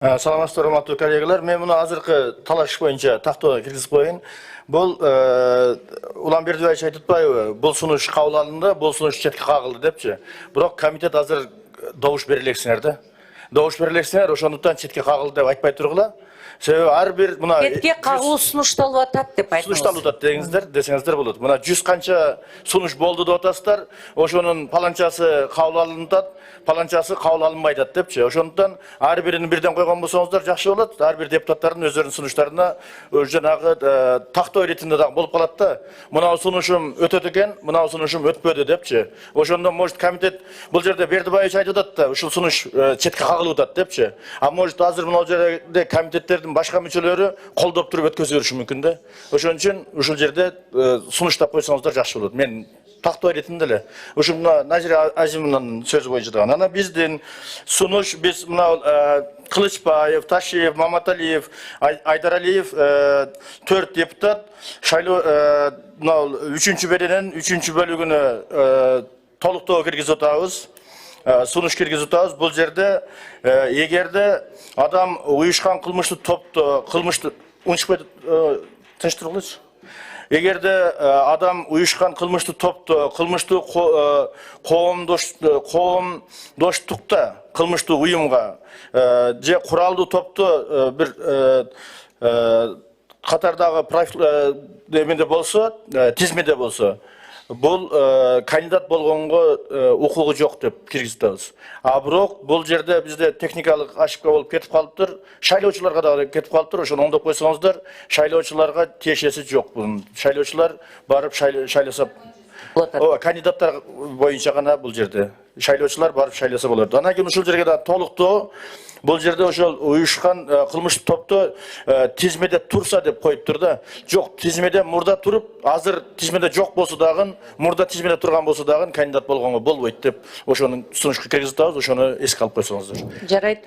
Саламатсыздар, урматтуу коллегалар. Мен муну азыркы талаш боюнча тактоого киргизип коеюн. Бул Уланбердиевич Айтытбаева бул сунуш кабыл алынды, бул сунуш четке кагылды депчи. Бирок комитет азыр добуш бере элексиңер да. Добуш бере элексиңер, ошондуктан четке кагылды деп айтпай тургула. Себеби ар бир мына четке кагуу сунушталып атат деп айтыңыз. Сунушталып атат десеңиздер болот. Мына 100 канча сунуш болду деп атасыздар. Ошонун паланчасы кабыл алынат, паланчасы кабыл алынбайт депчи. Ошондуктан ар бирин бирден койгон болсоңуздар жакшы болот. Ар бир депутаттардын өздөрүнүн сунуштарына жанагы тактоо иретинде дагы болуп калат да. Мына сунушум өтөт экен, мына сунушум өтпөдү депчи. Ошондо может комитет бул жерде Бердибаевич айтып атат да, ушул сунуш четке кагылып атат депчи. А может азыр мына жерде комитеттердин башка мүчөлөрү колдоп туруп өткөзө бериши мүмкүн да. Ошон үчүн ушул жерде сунуштап койсоңуздар жакшы болот. Мен тактоо иретинде эле ушул Назира Азимовнанын сөзү боюнча дагы анан биздин сунуш биз мына Кылычбаев, Ташиев, Маматалиев, Айдаралиев 4 депутат шайлоо 3-чү беренин 3-чү бөлүгүнө толуктоо киргизип атабыз. Сунуш киргизип атабыз. Бул жерде эгерде адам уюшкан кылмыштуу топто кылмыштуу унчукпай тынчтыргылычы. Эгерде адам уюшкан кылмыштуу топто кылмыштуу коомдоштукта кылмыштуу уюмга же куралдуу топто бир катардагы эмеде болсо, тизмеде болсо, бул кандидат болгонго укугу жок деп киргизип атабыз. А бирок бул жерде бизде техникалык ошибка болуп кетип калыптыр. Шайлоочуларга дагы кетип калыптыр. Ошону оңдоп койсоңуздар, шайлоочуларга тиешеси жок бунун. Шайлоочулар барып шайласа кандидаттар боюнча гана бул жерде шайлоочулар барып шайласа болот. Анан кийин ушул жерге да толуктоо бул жерде ошол уюшкан кылмыштуу топто тизмеде турса деп коюптур да. Жок, тизмеде мурда туруп, азыр тизмеде жок болсо дагы, мурда тизмеде турган болсо дагы кандидат болгонго болбойт деп ошонун сунушка киргизип атабыз. Ошону эске алып койсоңуздар. Жарайт.